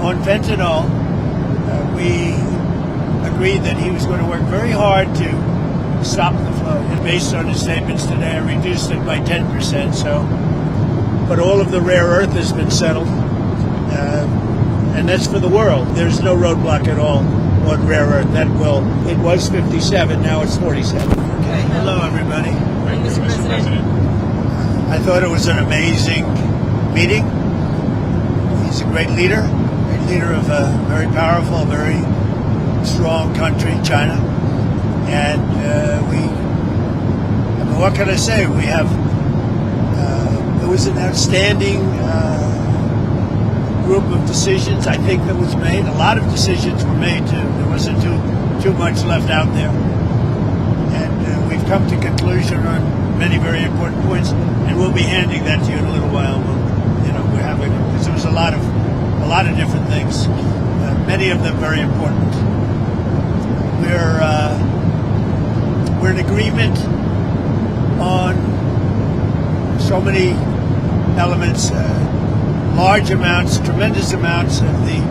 on fentanyl, we agreed that he was going to work very hard to stop the flow. And based on his statements today, I reduced it by 10%. But all of the rare earth has been settled, and that's for the world. There's no roadblock at all on rare earth. It was 57, now it's 47. Okay. Hello, everybody. Thank you, Mr. President. I thought it was an amazing meeting. He's a great leader of a very powerful, very strong country, China. And what can I say? It was an outstanding group of decisions, I think, that was made. A lot of decisions were made, too. There wasn't too much left out there. And we've come to conclusion on many very important points, and we'll be handing that to you in a little while. We're having, because there was a lot of different things, many of them very important. We're in agreement on so many elements, large amounts, tremendous amounts of the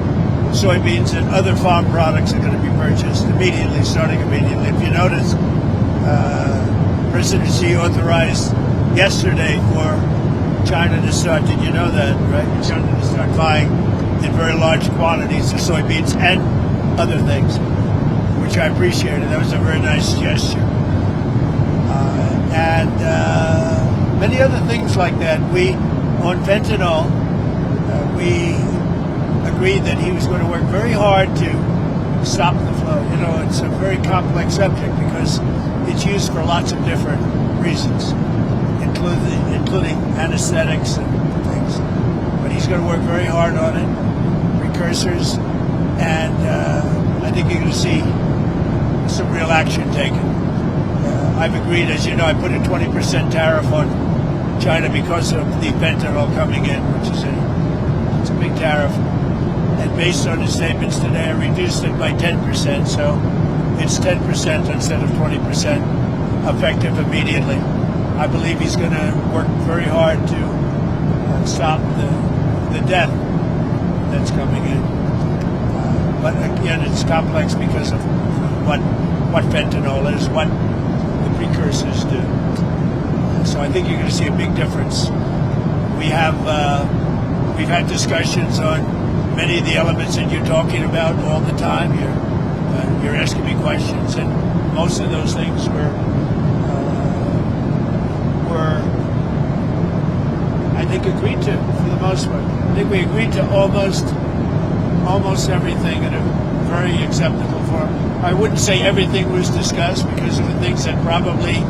soybeans and other farm products are going to be purchased immediately, starting immediately. If you notice, President Xi authorized yesterday for China to start, did you know that, right? China to start buying in very large quantities of soybeans and other things, which I appreciated. That was a very nice gesture. And many other things like that. On fentanyl, we agreed that he was going to work very hard to stop the flow. It's a very complex subject because it's used for lots of different reasons, including anesthetics and things. But he's going to work very hard on it, precursors, and I think you're going to see some real action taken. I've agreed, as you know, I put a 20% tariff on China because of the fentanyl coming in, which is it's a big tariff. And based on his statements today, I reduced it by 10%, so it's 10% instead of 20%, effective immediately. I believe he's going to work very hard to stop the death that's coming in. But again, it's complex because of what fentanyl is, what the precursors do. So I think you're going to see a big difference. We've had discussions on many of the elements that you're talking about all the time. You're asking me questions, and most of those things were I think agreed to for the most part. I think we agreed to almost everything in a very acceptable form. I wouldn't say everything was discussed because there were things that probably,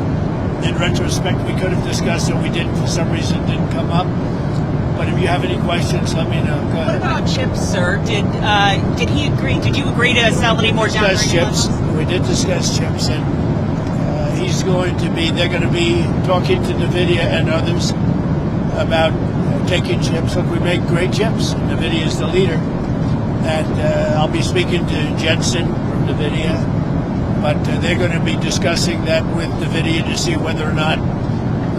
in retrospect, we could have discussed and we didn't, for some reason, didn't come up. But if you have any questions, let me know. Go ahead. What about chips, sir? Did he agree? Did you agree to sell any more down chips? We did discuss chips, and they're going to be talking to NVIDIA and others about taking chips. Look, we make great chips. NVIDIA is the leader. And I'll be speaking to Jensen from NVIDIA, but they're going to be discussing that with NVIDIA to see whether or not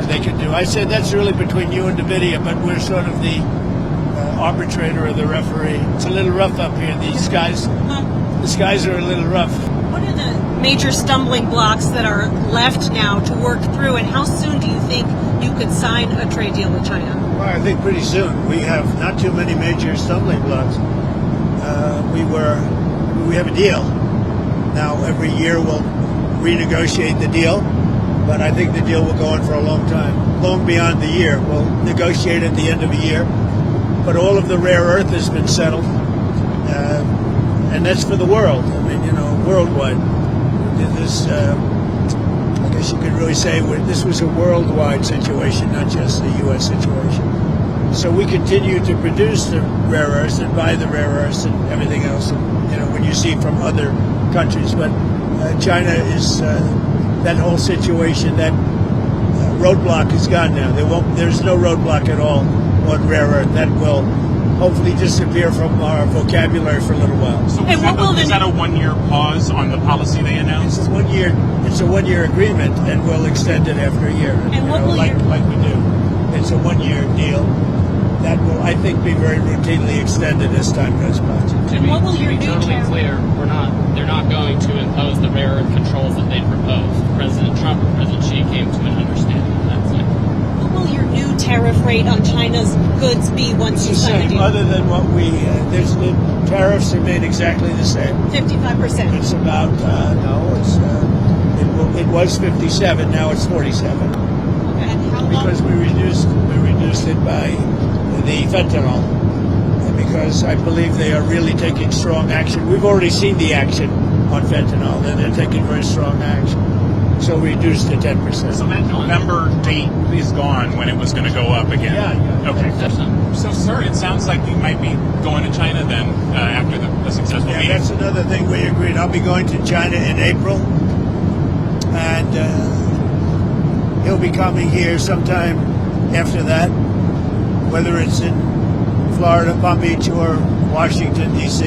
they can do. I said that's really between you and NVIDIA, but we're sort of the arbitrator or the referee. It's a little rough up here. The skies are a little rough. What are the major stumbling blocks that are left now to work through, and how soon do you think you could sign a trade deal with China? Well, I think pretty soon. We have not too many major stumbling blocks. We have a deal. Now, every year we'll renegotiate the deal, but I think the deal will go on for a long time, long beyond the year. We'll negotiate at the end of the year, but all of the rare earth has been settled, and that's for the world. I mean, worldwide. I guess you could really say this was a worldwide situation, not just the U.S. situation. So we continue to produce the rare earths and buy the rare earths and everything else, when you see from other countries. But China is that whole situation, that roadblock is gone now. There's no roadblock at all on rare earth. That will hopefully disappear from our vocabulary for a little while. So is that a one-year pause on the policy they announced? It's a one-year agreement, and we'll extend it after a year. And like we do. It's a one-year deal. that will, I think, be very routinely extended as time goes by. What will your to be new totally tariff- clear, they're not going to impose the rare earth controls that they proposed. President Trump and President Xi came to an understanding on that side. What will your new tariff rate on China's goods be once you It's the sign a same, deal? other than what we, the tariffs remain exactly the same. 55%. It's about, it was 57, now it's 47. And how long? Because we reduced it by the fentanyl. And because I believe they are really taking strong action. We've already seen the action on fentanyl, and they're taking very strong action. So we reduced to 10%. So that November date is gone when it was going to go up again. Yeah. Okay. So, sir, it sounds like you might be going to China then after the successful Yeah, meeting. that's another thing we agreed. I'll be going to China in April, and he'll be coming here sometime after that, whether it's in Florida, Palm Beach, or Washington, D.C.